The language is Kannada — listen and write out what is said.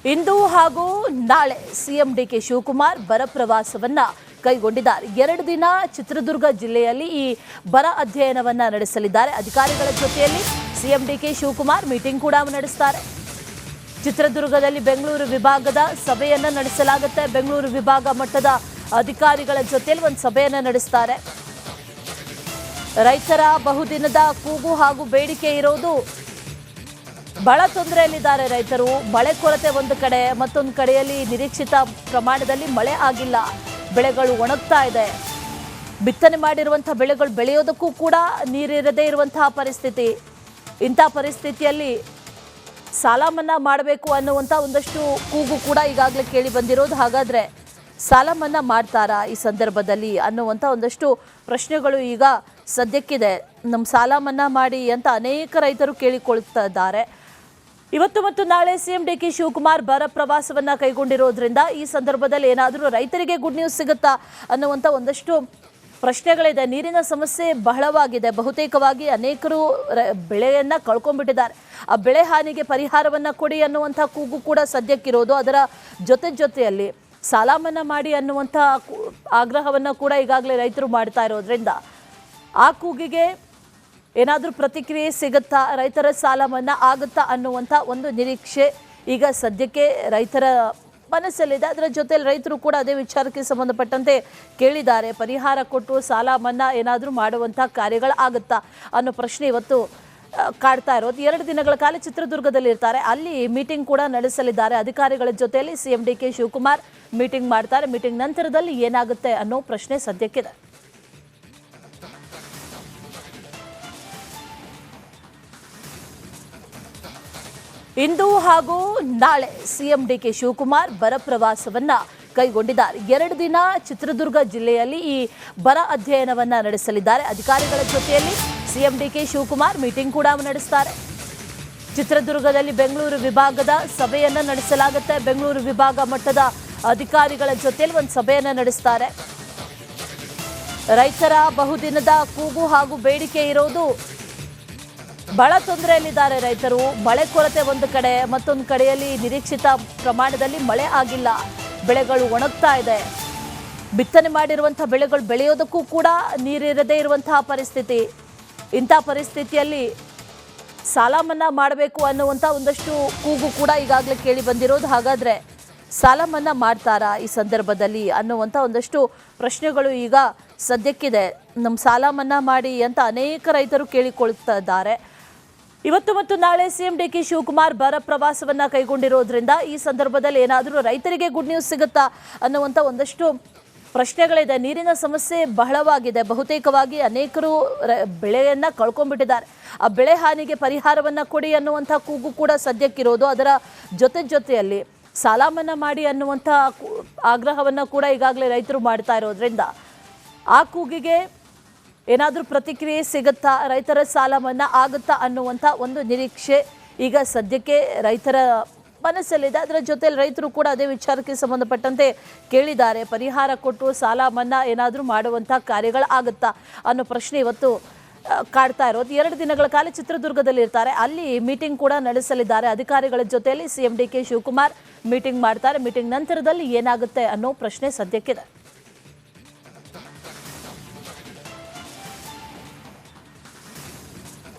ಇಂದು ಹಾಗೂ ನಾಳೆ ಸಿಎಂ ಡಿಕೆ ಶಿವಕುಮಾರ್ ಬರ ಪ್ರವಾಸವನ್ನ ಕೈಗೊಂಡಿದ್ದಾರೆ. 2 ದಿನ ಚಿತ್ರದುರ್ಗ ಜಿಲ್ಲೆಯಲ್ಲಿ ಈ ಬರ ಅಧ್ಯಯನವನ್ನ ನಡೆಸಲಿದ್ದಾರೆ. ಅಧಿಕಾರಿಗಳ ಜೊತೆಯಲ್ಲಿ ಸಿಎಂ ಡಿಕೆ ಶಿವಕುಮಾರ್ ಮೀಟಿಂಗ್ ಕೂಡ ನಡೆಸುತ್ತಾರೆ. ಚಿತ್ರದುರ್ಗದಲ್ಲಿ ಬೆಂಗಳೂರು ವಿಭಾಗದ ಸಭೆಯನ್ನ ನಡೆಸಲಾಗುತ್ತೆ. ಬೆಂಗಳೂರು ವಿಭಾಗ ಮಟ್ಟದ ಅಧಿಕಾರಿಗಳ ಜೊತೆಯಲ್ಲಿ ಒಂದು ಸಭೆಯನ್ನ ನಡೆಸುತ್ತಾರೆ. ರೈತರ ಬಹುದಿನದ ಕೂಗು ಹಾಗೂ ಬೇಡಿಕೆ ಇರೋದು, ಬಹಳ ತೊಂದರೆಯಲ್ಲಿದ್ದಾರೆ ರೈತರು. ಮಳೆ ಕೊರತೆ ಒಂದು ಕಡೆ, ಮತ್ತೊಂದು ಕಡೆಯಲ್ಲಿ ನಿರೀಕ್ಷಿತ ಪ್ರಮಾಣದಲ್ಲಿ ಮಳೆ ಆಗಿಲ್ಲ. ಬೆಳೆಗಳು ಒಣಗ್ತಾ ಇದೆ. ಬಿತ್ತನೆ ಮಾಡಿರುವಂತಹ ಬೆಳೆಗಳು ಬೆಳೆಯೋದಕ್ಕೂ ಕೂಡ ನೀರಿರದೇ ಇರುವಂತಹ ಪರಿಸ್ಥಿತಿ. ಇಂಥ ಪರಿಸ್ಥಿತಿಯಲ್ಲಿ ಸಾಲ ಮನ್ನಾ ಮಾಡಬೇಕು ಅನ್ನುವಂಥ ಒಂದಷ್ಟು ಕೂಗು ಕೂಡ ಈಗಾಗಲೇ ಕೇಳಿ ಬಂದಿರೋದು. ಹಾಗಾದರೆ ಸಾಲ ಮನ್ನಾ ಮಾಡ್ತಾರಾ ಈ ಸಂದರ್ಭದಲ್ಲಿ ಅನ್ನುವಂಥ ಒಂದಷ್ಟು ಪ್ರಶ್ನೆಗಳು ಈಗ ಸದ್ಯಕ್ಕಿದೆ. ನಮ್ಮ ಸಾಲ ಮನ್ನಾ ಮಾಡಿ ಅಂತ ಅನೇಕ ರೈತರು ಕೇಳಿಕೊಳ್ತಾ ಇದ್ದಾರೆ. ಇವತ್ತು ಮತ್ತು ನಾಳೆ ಸಿಎಂ ಡಿಕೆ ಶಿವಕುಮಾರ್ ಬರ ಪ್ರವಾಸವನ್ನ ಕೈಗೊಂಡಿರೋದ್ರಿಂದ ಈ ಸಂದರ್ಭದಲ್ಲಿ ಏನಾದರೂ ರೈತರಿಗೆ ಗುಡ್ ನ್ಯೂಸ್ ಸಿಗುತ್ತಾ ಅನ್ನುವಂಥ ಒಂದಷ್ಟು ಪ್ರಶ್ನೆಗಳಿದೆ. ನೀರಿನ ಸಮಸ್ಯೆ ಬಹಳವಾಗಿದೆ. ಬಹುತೇಕವಾಗಿ ಅನೇಕರು ಬೆಳೆಯನ್ನ ಕಳ್ಕೊಂಡ್ಬಿಟ್ಟಿದ್ದಾರೆ. ಆ ಬೆಳೆ ಹಾನಿಗೆ ಪರಿಹಾರವನ್ನ ಕೊಡಿ ಅನ್ನುವಂಥ ಕೂಗು ಕೂಡ ಸದ್ಯಕ್ಕಿರೋದು. ಅದರ ಜೊತೆಯಲ್ಲಿ ಸಾಲ ಮನ್ನಾ ಮಾಡಿ ಅನ್ನುವಂಥ ಆಗ್ರಹವನ್ನು ಕೂಡ ಈಗಾಗಲೇ ರೈತರು ಮಾಡ್ತಾ ಇರೋದ್ರಿಂದ ಆ ಕೂಗಿಗೆ ಏನಾದರೂ ಪ್ರತಿಕ್ರಿಯೆ ಸಿಗುತ್ತಾ, ರೈತರ ಸಾಲ ಮನ್ನಾ ಆಗುತ್ತಾ ಅನ್ನುವಂಥ ಒಂದು ನಿರೀಕ್ಷೆ ಈಗ ಸದ್ಯಕ್ಕೆ ರೈತರ ಮನಸ್ಸಲ್ಲಿದೆ. ಅದರ ಜೊತೆಯಲ್ಲಿ ರೈತರು ಕೂಡ ಅದೇ ವಿಚಾರಕ್ಕೆ ಸಂಬಂಧಪಟ್ಟಂತೆ ಕೇಳಿದ್ದಾರೆ. ಪರಿಹಾರ ಕೊಟ್ಟು ಸಾಲ ಮನ್ನಾ ಏನಾದರೂ ಮಾಡುವಂಥ ಕಾರ್ಯಗಳು ಆಗುತ್ತಾ ಅನ್ನೋ ಪ್ರಶ್ನೆ ಇವತ್ತು ಕಾಡ್ತಾ ಇರೋದು. 2 ದಿನಗಳ ಕಾಲ ಚಿತ್ರದುರ್ಗದಲ್ಲಿ ಇರ್ತಾರೆ. ಅಲ್ಲಿ ಮೀಟಿಂಗ್ ಕೂಡ ನಡೆಸಲಿದ್ದಾರೆ. ಅಧಿಕಾರಿಗಳ ಜೊತೆಯಲ್ಲಿ ಸಿಎಂ ಡಿಕೆ ಶಿವಕುಮಾರ್ ಮೀಟಿಂಗ್ ಮಾಡ್ತಾರೆ. ಮೀಟಿಂಗ್ ನಂತರದಲ್ಲಿ ಏನಾಗುತ್ತೆ ಅನ್ನೋ ಪ್ರಶ್ನೆ ಸದ್ಯಕ್ಕಿದೆ. ಇಂದು ಹಾಗೂ ನಾಳೆ ಸಿಎಂ ಡಿಕೆ ಶಿವಕುಮಾರ್ ಬರ ಪ್ರವಾಸವನ್ನ ಕೈಗೊಂಡಿದ್ದಾರೆ. 2 ದಿನ ಚಿತ್ರದುರ್ಗ ಜಿಲ್ಲೆಯಲ್ಲಿ ಈ ಬರ ಅಧ್ಯಯನವನ್ನ ನಡೆಸಲಿದ್ದಾರೆ. ಅಧಿಕಾರಿಗಳ ಜೊತೆಯಲ್ಲಿ ಸಿಎಂ ಡಿಕೆ ಶಿವಕುಮಾರ್ ಮೀಟಿಂಗ್ ಕೂಡ ನಡೆಸುತ್ತಾರೆ. ಚಿತ್ರದುರ್ಗದಲ್ಲಿ ಬೆಂಗಳೂರು ವಿಭಾಗದ ಸಭೆಯನ್ನ ನಡೆಸಲಾಗುತ್ತೆ. ಬೆಂಗಳೂರು ವಿಭಾಗ ಮಟ್ಟದ ಅಧಿಕಾರಿಗಳ ಜೊತೆಯಲ್ಲಿ ಒಂದು ಸಭೆಯನ್ನ ನಡೆಸುತ್ತಾರೆ. ರೈತರ ಬಹುದಿನದ ಕೂಗು ಹಾಗೂ ಬೇಡಿಕೆ ಇರೋದು, ಬಹಳ ತೊಂದರೆಯಲ್ಲಿದ್ದಾರೆ ರೈತರು. ಮಳೆ ಕೊರತೆ ಒಂದು ಕಡೆ, ಮತ್ತೊಂದು ಕಡೆಯಲ್ಲಿ ನಿರೀಕ್ಷಿತ ಪ್ರಮಾಣದಲ್ಲಿ ಮಳೆ ಆಗಿಲ್ಲ. ಬೆಳೆಗಳು ಒಣಗ್ತಾ ಇದೆ. ಬಿತ್ತನೆ ಮಾಡಿರುವಂತಹ ಬೆಳೆಗಳು ಬೆಳೆಯೋದಕ್ಕೂ ಕೂಡ ನೀರಿರದೇ ಇರುವಂತಹ ಪರಿಸ್ಥಿತಿ. ಇಂಥ ಪರಿಸ್ಥಿತಿಯಲ್ಲಿ ಸಾಲ ಮನ್ನಾ ಮಾಡಬೇಕು ಅನ್ನುವಂಥ ಒಂದಷ್ಟು ಕೂಗು ಕೂಡ ಈಗಾಗಲೇ ಕೇಳಿ ಬಂದಿರೋದು. ಹಾಗಾದರೆ ಸಾಲ ಮನ್ನಾ ಮಾಡ್ತಾರಾ ಈ ಸಂದರ್ಭದಲ್ಲಿ ಅನ್ನುವಂಥ ಒಂದಷ್ಟು ಪ್ರಶ್ನೆಗಳು ಈಗ ಸದ್ಯಕ್ಕಿದೆ. ನಮ್ಮ ಸಾಲ ಮನ್ನಾ ಮಾಡಿ ಅಂತ ಅನೇಕ ರೈತರು ಕೇಳಿಕೊಳ್ತಾ ಇದ್ದಾರೆ. ಇವತ್ತು ಮತ್ತು ನಾಳೆ ಸಿಎಂ ಡಿಕೆ ಶಿವಕುಮಾರ್ ಬರ ಪ್ರವಾಸವನ್ನ ಕೈಗೊಂಡಿರೋದ್ರಿಂದ ಈ ಸಂದರ್ಭದಲ್ಲಿ ಏನಾದರೂ ರೈತರಿಗೆ ಗುಡ್ ನ್ಯೂಸ್ ಸಿಗುತ್ತಾ ಅನ್ನುವಂಥ ಒಂದಷ್ಟು ಪ್ರಶ್ನೆಗಳಿದೆ. ನೀರಿನ ಸಮಸ್ಯೆ ಬಹಳವಾಗಿದೆ. ಬಹುತೇಕವಾಗಿ ಅನೇಕರು ಬೆಳೆಯನ್ನ ಕಳ್ಕೊಂಡ್ಬಿಟ್ಟಿದ್ದಾರೆ. ಆ ಬೆಳೆ ಹಾನಿಗೆ ಪರಿಹಾರವನ್ನ ಕೊಡಿ ಅನ್ನುವಂಥ ಕೂಗು ಕೂಡ ಸದ್ಯಕ್ಕಿರೋದು. ಅದರ ಜೊತೆಯಲ್ಲಿ ಸಾಲ ಮನ್ನಾ ಮಾಡಿ ಅನ್ನುವಂಥ ಆಗ್ರಹವನ್ನು ಕೂಡ ಈಗಾಗಲೇ ರೈತರು ಮಾಡ್ತಾ ಇರೋದ್ರಿಂದ ಆ ಕೂಗಿಗೆ ಏನಾದರೂ ಪ್ರತಿಕ್ರಿಯೆ ಸಿಗುತ್ತಾ, ರೈತರ ಸಾಲ ಮನ್ನಾ ಆಗುತ್ತಾ ಅನ್ನುವಂಥ ಒಂದು ನಿರೀಕ್ಷೆ ಈಗ ಸದ್ಯಕ್ಕೆ ರೈತರ ಮನಸ್ಸಲ್ಲಿದೆ. ಅದರ ಜೊತೆಯಲ್ಲಿ ರೈತರು ಕೂಡ ಅದೇ ವಿಚಾರಕ್ಕೆ ಸಂಬಂಧಪಟ್ಟಂತೆ ಕೇಳಿದ್ದಾರೆ. ಪರಿಹಾರ ಕೊಟ್ಟು ಸಾಲ ಮನ್ನಾ ಏನಾದರೂ ಮಾಡುವಂಥ ಕಾರ್ಯಗಳು ಆಗುತ್ತಾ ಅನ್ನೋ ಪ್ರಶ್ನೆ ಇವತ್ತು ಕಾಡ್ತಾ ಇರೋದು. 2 ದಿನಗಳ ಕಾಲ ಚಿತ್ರದುರ್ಗದಲ್ಲಿ ಇರ್ತಾರೆ. ಅಲ್ಲಿ ಮೀಟಿಂಗ್ ಕೂಡ ನಡೆಸಲಿದ್ದಾರೆ. ಅಧಿಕಾರಿಗಳ ಜೊತೆಯಲ್ಲಿ ಸಿಎಂ ಡಿಕೆ ಶಿವಕುಮಾರ್ ಮೀಟಿಂಗ್ ಮಾಡ್ತಾರೆ. ಮೀಟಿಂಗ್ ನಂತರದಲ್ಲಿ ಏನಾಗುತ್ತೆ ಅನ್ನೋ ಪ್ರಶ್ನೆ ಸದ್ಯಕ್ಕಿದೆ.